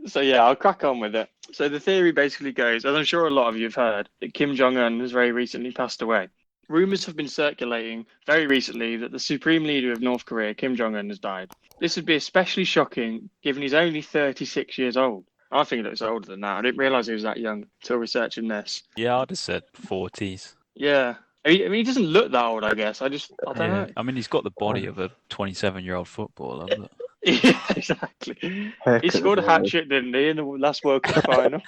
So yeah, I'll crack on with it. So the theory basically goes, as I'm sure a lot of you have heard, that Kim Jong Un has very recently passed away. Rumors have been circulating very recently that the supreme leader of North Korea, Kim Jong Un, has died. This would be especially shocking given he's only 36 years old. I think he looks older than that. I didn't realize he was that young until researching this. Yeah, I'd have said 40s. Yeah. I mean, he doesn't look that old, I guess. I don't Yeah, know. I mean, he's got the body of a 27-year-old footballer, but Yeah, exactly. He Haircut as scored a hat well. trick, didn't he, in the last World Cup final?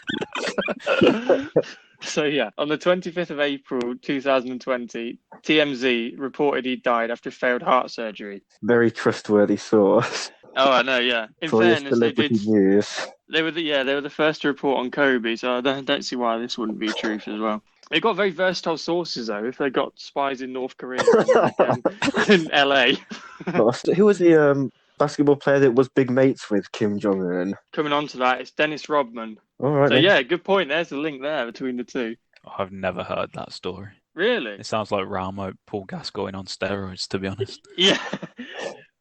So yeah, on the 25th of April 2020, TMZ reported he died after failed heart surgery. Very trustworthy source Oh, I know, yeah. In for your fairness, they celebrity did. news. They were the first to report on Kobe, so I don't see why this wouldn't be truth as well. They got very versatile sources though. If they got spies in North Korea and in LA. Who was the basketball player that was big mates with Kim Jong Un? Coming on to that, it's Dennis Rodman. All right, So then. yeah, good point. There's a link there between the two. I've never heard that story. Really? It sounds like Ramo Paul Gascoigne on steroids, to be honest. Yeah.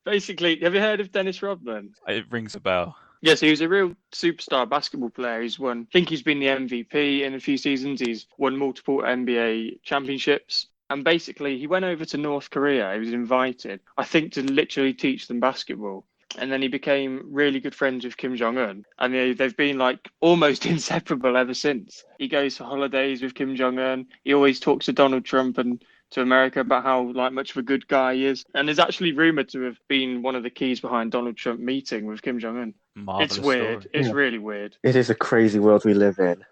Basically, have you heard of Dennis Rodman? It rings a bell. Yes, he was a real superstar basketball player. He's won, I think he's been the MVP in a few seasons. He's won multiple NBA championships. And basically, he went over to North Korea. He was invited, I think, to literally teach them basketball. And then he became really good friends with Kim Jong Un. And they've been like almost inseparable ever since. He goes for holidays with Kim Jong Un. He always talks to Donald Trump and to America about how like much of a good guy he is. And there's actually rumored to have been one of the keys behind Donald Trump meeting with Kim Jong Un. Marvelous It's weird. story. It's Yeah. really weird. It is a crazy world we live in.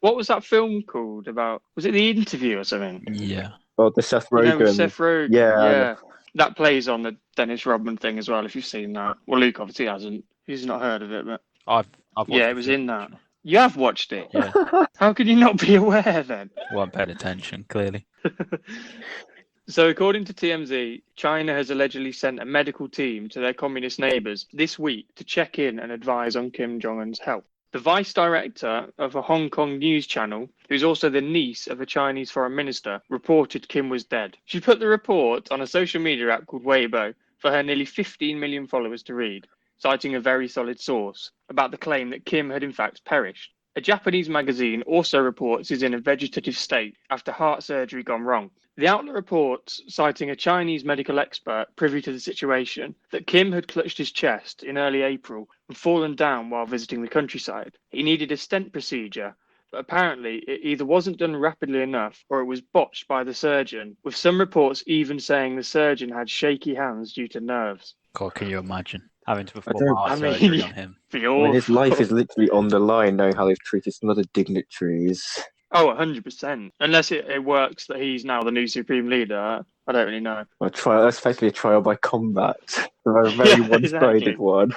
What was that film called about? Was it The Interview or something? Yeah. Oh, the Seth You know, Rogen. with Seth Rogen. Yeah. Yeah. That plays on the Dennis Rodman thing as well, if you've seen that. Well, Luke obviously hasn't. He's not heard of it, but I've watched yeah, the it was film, in that. actually. You have watched it. Yeah. How could you not be aware then? Weren't paying attention, clearly. So, according to TMZ, China has allegedly sent a medical team to their communist neighbours this week to check in and advise on Kim Jong Un's health. The vice director of a Hong Kong news channel, who's also the niece of a Chinese foreign minister, reported Kim was dead. She put the report on a social media app called Weibo for her nearly 15 million followers to read, citing a very solid source about the claim that Kim had in fact perished. A Japanese magazine also reports he's in a vegetative state after heart surgery gone wrong. The outlet reports, citing a Chinese medical expert privy to the situation, that Kim had clutched his chest in early April and fallen down while visiting the countryside. He needed a stent procedure, but apparently it either wasn't done rapidly enough or it was botched by the surgeon, with some reports even saying the surgeon had shaky hands due to nerves. God, can you imagine having to perform don't- heart I mean, surgery on him? His life is literally on the line, knowing how they've treated some other dignitaries. Oh, 100%. Unless it works that he's now the new supreme leader. I don't really know. A trial, that's effectively a trial by combat. A very Yeah, one-sided exactly. one.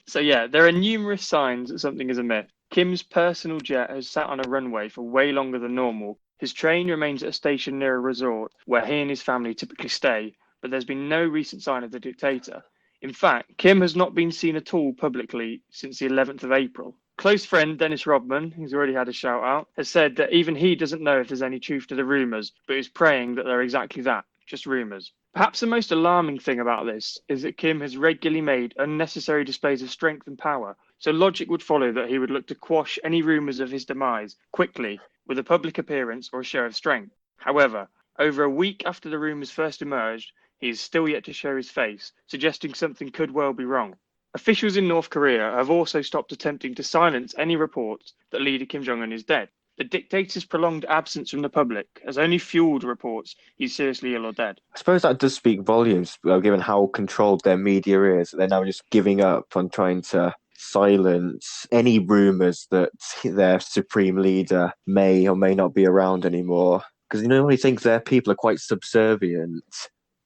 So yeah, there are numerous signs that something is amiss. Kim's personal jet has sat on a runway for way longer than normal. His train remains at a station near a resort where he and his family typically stay, but there's been no recent sign of the dictator. In fact, Kim has not been seen at all publicly since the 11th of April. Close friend Dennis Rodman, who's already had a shout out, has said that even he doesn't know if there's any truth to the rumours, but is praying that they're exactly that, just rumours. Perhaps the most alarming thing about this is that Kim has regularly made unnecessary displays of strength and power, so logic would follow that he would look to quash any rumours of his demise quickly with a public appearance or a show of strength. However, over a week after the rumours first emerged, he is still yet to show his face, suggesting something could well be wrong. Officials in North Korea have also stopped attempting to silence any reports that leader Kim Jong Un is dead. The dictator's prolonged absence from the public has only fueled reports he's seriously ill or dead. I suppose that does speak volumes, given how controlled their media is. They're now just giving up on trying to silence any rumours that their supreme leader may or may not be around anymore. Because you normally think their people are quite subservient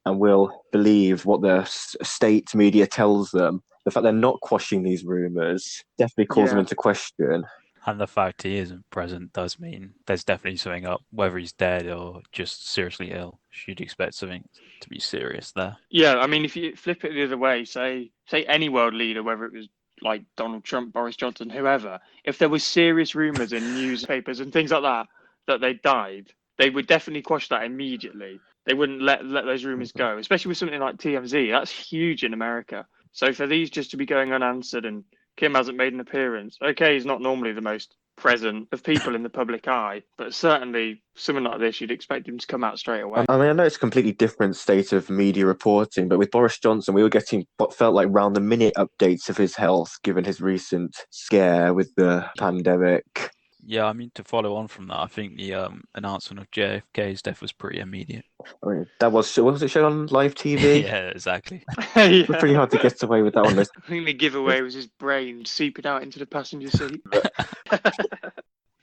and will believe what the state media tells them. The fact they're not quashing these rumours definitely calls them into question. And the fact he isn't present does mean there's definitely something up, whether he's dead or just seriously ill. You'd expect something to be serious there. Yeah, I mean, if you flip it the other way, say any world leader, whether it was like Donald Trump, Boris Johnson, whoever, if there was serious rumours in newspapers and things like that, that they died, they would definitely quash that immediately. They wouldn't let those rumours go, especially with something like TMZ. That's huge in America. So for these just to be going unanswered and Kim hasn't made an appearance, okay, he's not normally the most present of people in the public eye, but certainly something like this, you'd expect him to come out straight away. I mean, I know it's a completely different state of media reporting, but with Boris Johnson, we were getting what felt like round-the-minute updates of his health, given his recent scare with the pandemic. Yeah, I mean, to follow on from that, I think the announcement of JFK's death was pretty immediate. I mean, that was it shown on live TV? Yeah, exactly. It was pretty hard to get away with that one. I think the giveaway was his brain seeping out into the passenger seat.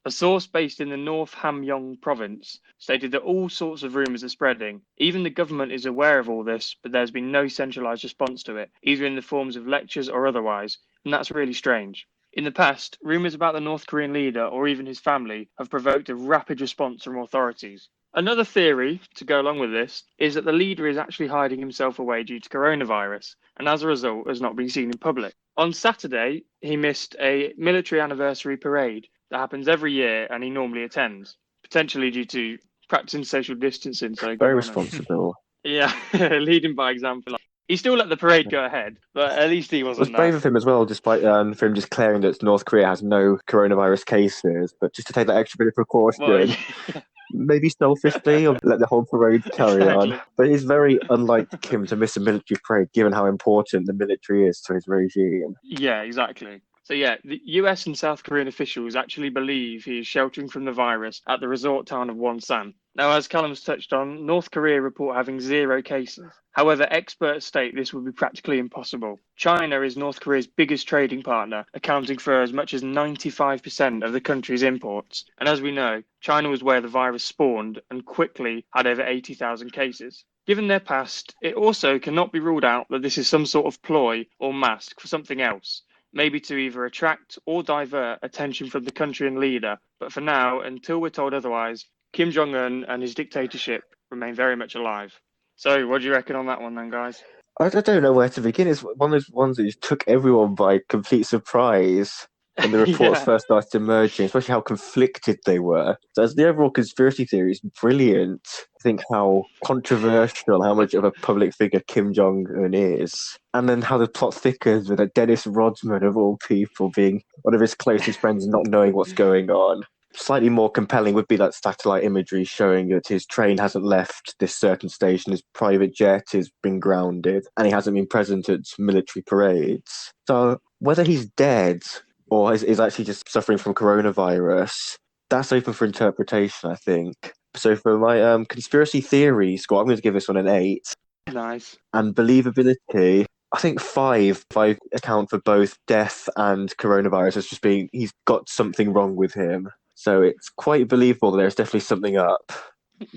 A source based in the North Hamgyong province stated that all sorts of rumours are spreading. Even the government is aware of all this, but there's been no centralised response to it, either in the forms of lectures or otherwise, and that's really strange. In the past, rumours about the North Korean leader or even his family have provoked a rapid response from authorities. Another theory to go along with this is that the leader is actually hiding himself away due to coronavirus, and as a result has not been seen in public. On Saturday, he missed a military anniversary parade that happens every year and he normally attends, potentially due to practicing social distancing. So Very responsible. Yeah, leading by example. He still let the parade go ahead, but at least he It was wasn't brave of him as well, despite for him just declaring that North Korea has no coronavirus cases, but just to take that extra bit of precaution. Well, yeah. Maybe selfishly, or let the whole parade carry on. Exactly. But it's very unlike Kim to miss a military parade, given how important the military is to his regime. Yeah, exactly. So yeah, the US and South Korean officials actually believe he is sheltering from the virus at the resort town of Wonsan. Now, as Callum's touched on, North Korea report having 0 cases. However, experts state this would be practically impossible. China is North Korea's biggest trading partner, accounting for as much as 95% of the country's imports. And as we know, China was where the virus spawned and quickly had over 80,000 cases. Given their past, it also cannot be ruled out that this is some sort of ploy or mask for something else, maybe to either attract or divert attention from the country and leader. But for now, until we're told otherwise, Kim Jong Un and his dictatorship remain very much alive. So, what do you reckon on that one then, guys? I don't know where to begin. It's one of those ones that just took everyone by complete surprise when the reports Yeah. first started emerging, especially how conflicted they were. So as the overall conspiracy theory is brilliant. I think how controversial, how much of a public figure Kim Jong Un is. And then how the plot thickens with Dennis Rodman, of all people, being one of his closest friends and not knowing what's going on. Slightly more compelling would be that satellite imagery showing that his train hasn't left this certain station, his private jet has been grounded, and he hasn't been present at military parades. So whether he's dead or is actually just suffering from coronavirus, that's open for interpretation, I think. So for my conspiracy theory score, I'm going to give this one an 8. Nice. And believability, I think 5. 5 account for both death and coronavirus as just being, he's got something wrong with him. So it's quite believable that there's definitely something up.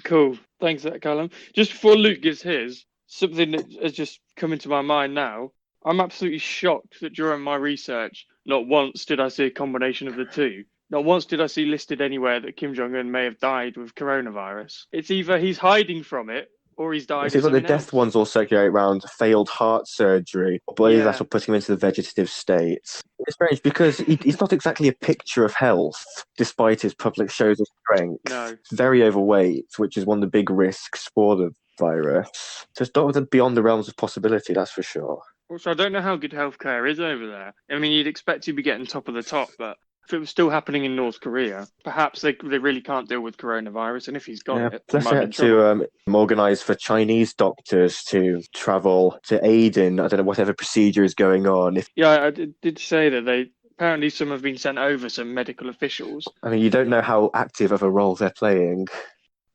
Cool. Thanks for that, Callum. Just before Luke gives his, something that has just come into my mind now. I'm absolutely shocked that during my research, not once did I see a combination of the two. Not once did I see listed anywhere that Kim Jong Un may have died with coronavirus. It's either he's hiding from it or he's died. It seems like the death ones all circulate around failed heart surgery. I believe that's what put him into the vegetative state. It's strange because he's not exactly a picture of health, despite his public shows of strength. No. He's very overweight, which is one of the big risks for the virus. So it's not beyond the realms of possibility, that's for sure. Also, I don't know how good healthcare is over there. I mean, you'd expect to be getting top of the top, but if it was still happening in North Korea, perhaps they really can't deal with coronavirus, and if he's got it, plus they had to organise for Chinese doctors to travel to aid in, I don't know, whatever procedure is going on. Yeah, I did say that apparently some have been sent over, some medical officials. I mean, you don't know how active of a role they're playing.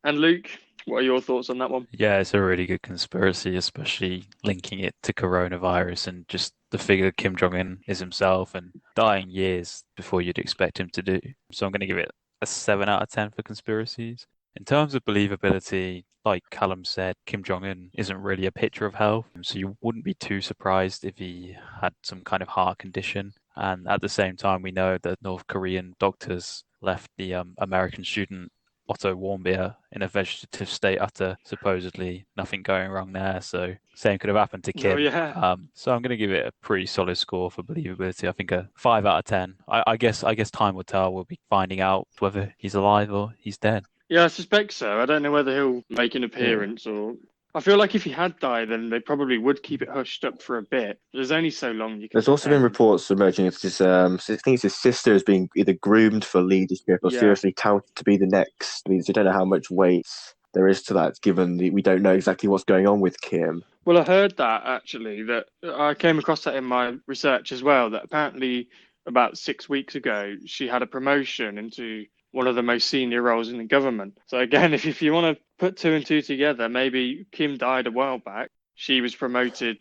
And Luke, what are your thoughts on that one? Yeah, it's a really good conspiracy, especially linking it to coronavirus and just the figure Kim Jong Un is himself and dying years before you'd expect him to do. So I'm going to give it a 7 out of 10 for conspiracies. In terms of believability, like Callum said, Kim Jong Un isn't really a picture of health, so you wouldn't be too surprised if he had some kind of heart condition. And at the same time, we know that North Korean doctors left the American student Otto Warmbier in a vegetative state after supposedly nothing going wrong there. So same could have happened to Kim. Oh, yeah. So I'm going to give it a pretty solid score for believability. I think a 5 out of 10. I guess time will tell. We'll be finding out whether he's alive or he's dead. Yeah, I suspect so. I don't know whether he'll make an appearance or I feel like if he had died, then they probably would keep it hushed up for a bit. There's only so long you can There's also been pretend. reports emerging that I think it's his sister is being either groomed for leadership or Yeah. seriously touted to be the next leader. So you don't know how much weight there is to that, given we don't know exactly what's going on with Kim. Well, I heard that actually, that I came across that in my research as well, that apparently about 6 weeks ago, she had a promotion into one of the most senior roles in the government. So again, if you want to put two and two together, maybe Kim died a while back. She was promoted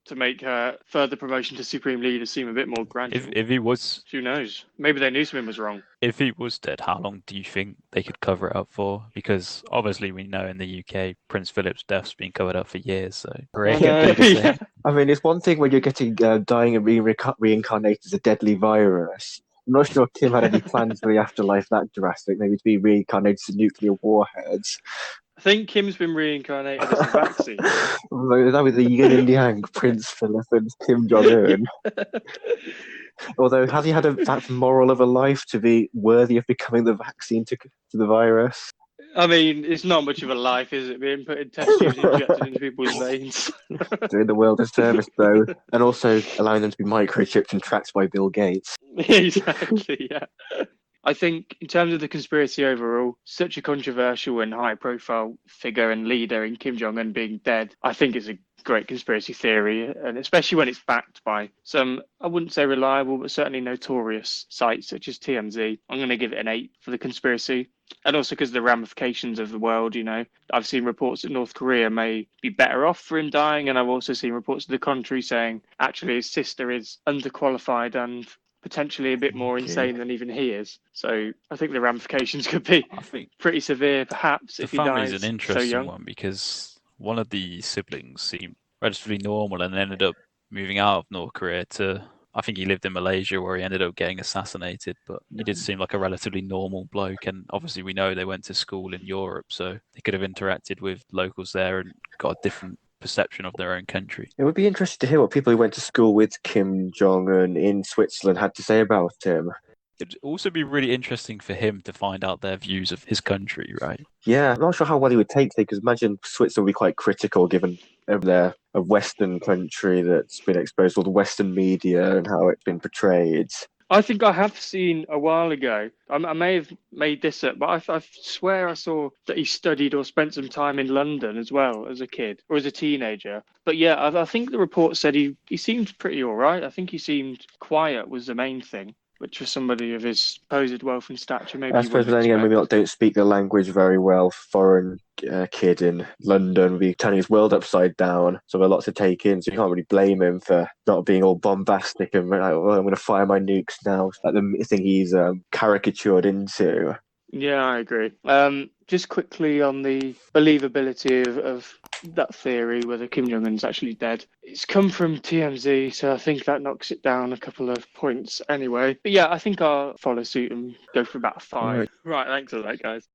to make her further promotion to Supreme Leader seem a bit more gradual. If he was Who knows? Maybe they knew something was wrong. dead, how long do you think they could cover it up for? Because obviously we know in the UK, Prince Philip's death's been covered up for years, so I know, yeah. I mean, it's one thing when you're getting dying and being reincarnated as a deadly virus. I'm not sure Kim had any plans for the afterlife that drastic, maybe to be reincarnated as nuclear warheads. I think Kim's been reincarnated as a vaccine. That was the yin and yang, Prince Philip and Kim Jong Un. Although, has he had that moral of a life to be worthy of becoming the vaccine to the virus? I mean, it's not much of a life, is it? Being put in test tubes injected into people's veins. Doing the world a service, though, and also allowing them to be microchipped and tracked by Bill Gates. Exactly, yeah. I think in terms of the conspiracy overall, such a controversial and high-profile figure and leader in Kim Jong Un being dead, I think it's a great conspiracy theory, and especially when it's backed by some, I wouldn't say reliable, but certainly notorious sites such as TMZ. I'm going to give it an 8 for the conspiracy. And also because of the ramifications of the world, I've seen reports that North Korea may be better off for him dying, and I've also seen reports to the contrary saying actually his sister is underqualified and potentially a bit more insane than even he is. So I think the ramifications could be pretty severe, perhaps, if he dies so young. The family's an interesting one because one of the siblings seemed relatively normal and ended up moving out of North Korea to, I think he lived in Malaysia where he ended up getting assassinated, but he did seem like a relatively normal bloke, and obviously we know they went to school in Europe, so they could have interacted with locals there and got a different perception of their own country. It would be interesting to hear what people who went to school with Kim Jong Un in Switzerland had to say about him. It'd also be really interesting for him to find out their views of his country, right? Yeah, I'm not sure how well he would take it, because imagine Switzerland would be quite critical given they're a Western country that's been exposed to all the Western media and how it's been portrayed. I think I have seen a while ago, I may have made this up, but I swear I saw that he studied or spent some time in London as well as a kid or as a teenager. But yeah, I think the report said he seemed pretty all right. I think he seemed quiet was the main thing, which for somebody of his supposed wealth and stature, maybe I suppose, but then again, maybe don't speak the language very well. Foreign kid in London would be turning his world upside down. So there are lots to take in. So you can't really blame him for not being all bombastic and like, well, I'm going to fire my nukes now. Like the thing he's caricatured into. Yeah, I agree. Just quickly on the believability of that theory, whether Kim Jong Un's actually dead. It's come from TMZ, so I think that knocks it down a couple of points anyway. But yeah, I think I'll follow suit and go for about 5. Right, thanks for that, guys.